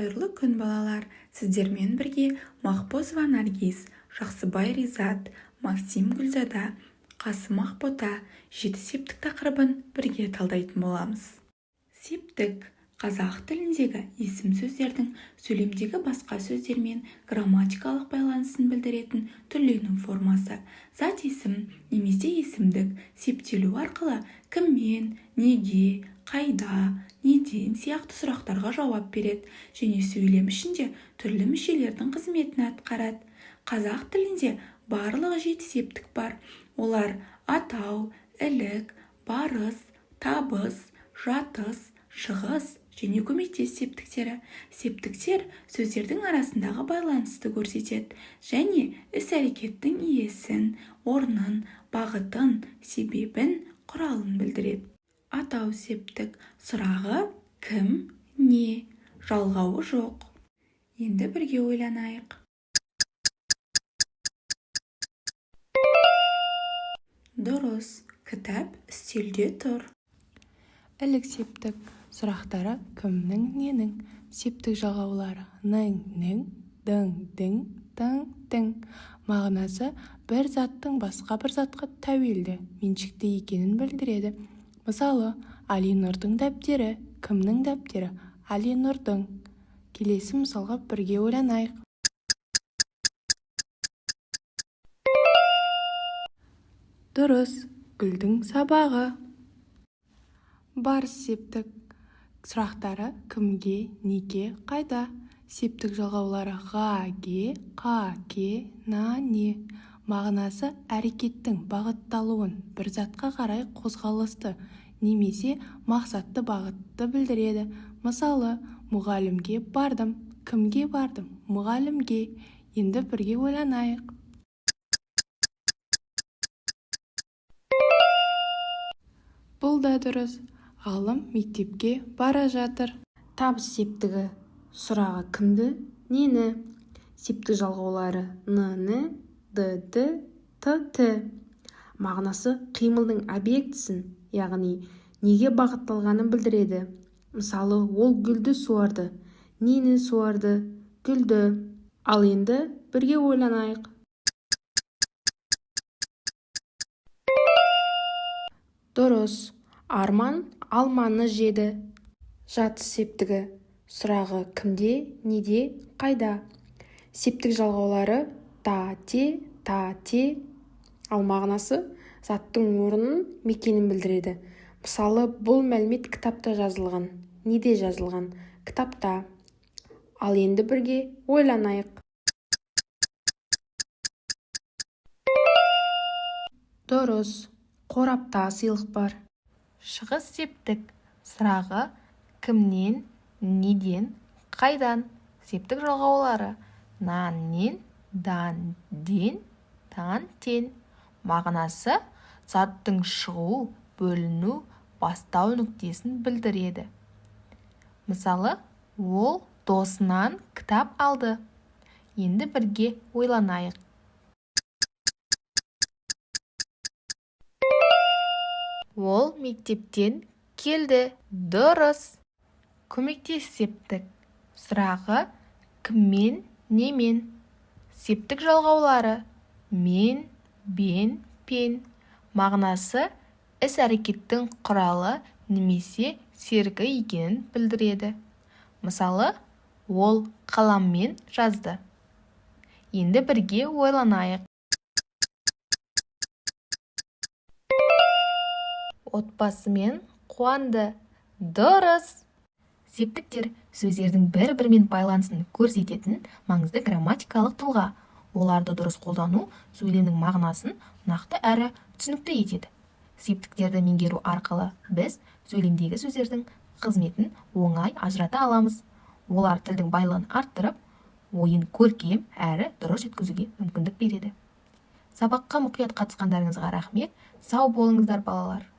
Қайырлы күн балалар, сіздермен бірге Мақпозова Наргиз, Жақсыбай Ризат, Максим Гүлзада, Қасым Ақбота жеті септік тақырыбын бірге талдайтын боламыз. Септік қазақ тіліндегі есім сөздердің сөйлемдегі басқа сөздермен грамматикалық байланысын білдіретін түрлену формасы. Зат есім немесе есімдік септелу арқылы кіммен, неге, қайда, неден сияқты сұрақтарға жауап береді және сөйлем ішінде түрлі мүшелердің қызметін атқарады. Қазақ тілінде барлығы 7 септік бар. Олар атау, ілік, барыс, табыс, жатыс, шығыс және көмектес септіктері. Септіктер сөздердің арасындағы байланысты көрсетеді және іс-әрекеттің иесін, орнын, бағытын, себебін, құралын білдіреді. Атау септік сұрағы кім, не, жалғауы жоқ. Енді бірге ойланайық. Дұрыс, кітап үстелде тұр. Ілік септік сұрақтары кімнің, ненің, септік жалғаулары нің, дің, тың. Мағынасы бір заттың басқа бір затқа тәуелді, меншікті екенін білдіреді. Мысалы, Алинұрдың дәптері, кімнің дәптері? Алинұрдың. Келесі мысалға бірге ойланайық. Дұрыс, Гүлдің сабағы. Барыс септік сұрақтары кімге, неге, қайда? Септік жалғаулары ға, ге, қа, ке, на, не. Мағынасы әрекеттің бағытталуын, бір затқа қарай қозғалысты немесе мақсатты бағытты білдіреді. Мысалы, мұғалімге бардым. Кімге бардым? Мұғалімге. Енді бірге ойланайық. Бұл да дұрыс. Ғалым мектепке бара жатыр. Табыс септігі сұрағы кімді, нені? Септік жалғаулары ны, ды, т. Мағынасы қимылдың объектісін, яғни неге бағытталғанын білдіреді. Мысалы, ол гүлді суарды. Нені суарды? Гүлді. Ал енді бірге ойланайық. Дұрыс. Арман алманы жеді. Жатыс септігі сұрағы кімде, неде, қайда? Септік жалғаулары та, те. Ал мағынасы заттың орнын, мекенін білдіреді. Мысалы, бұл мәлімет кітапта жазылған. Неде жазылған? Кітапта. Ал енді бірге ойланайық. Дұрыс. Қорапта сыйлық бар. Шығыс септік сұрағы кімнен, неден, қайдан? Септік жалғаулары наннен, ден, тен. Мағынасы заттың шығу, бөліну, бастау нүктесін білдіреді. Мысалы, ол досынан кітап алды. Енді бірге ойланайық. Ол мектептен келді. Дұрыс. Көмектес септік сұрағы кіммен, немен? Септік жалғаулары мен, бен, пен. Мағынасы іс-әрекеттің құралы немесе серігі екенін білдіреді. Мысалы, ол қаламмен жазды. Енді бірге ойланайық. Отбасымен қуанды. Дұрыс. Септіктер сөздердің бір-бірімен байланысын көрсететін маңызды грамматикалық тұлға. Оларды дұрыс қолдану сөйлемнің мағынасын нақты әрі түсінікті етеді. Септіктерді меңгеру арқылы біз сөйлемдегі сөздердің қызметін оңай ажырата аламыз. Олар тілдің байлығын арттырып, ойын көркем әрі дұрыс жеткізуге мүмкіндік береді. Сабаққа мұқият қатысқандарыңызға рахмет. Сау болыңыздар балалар.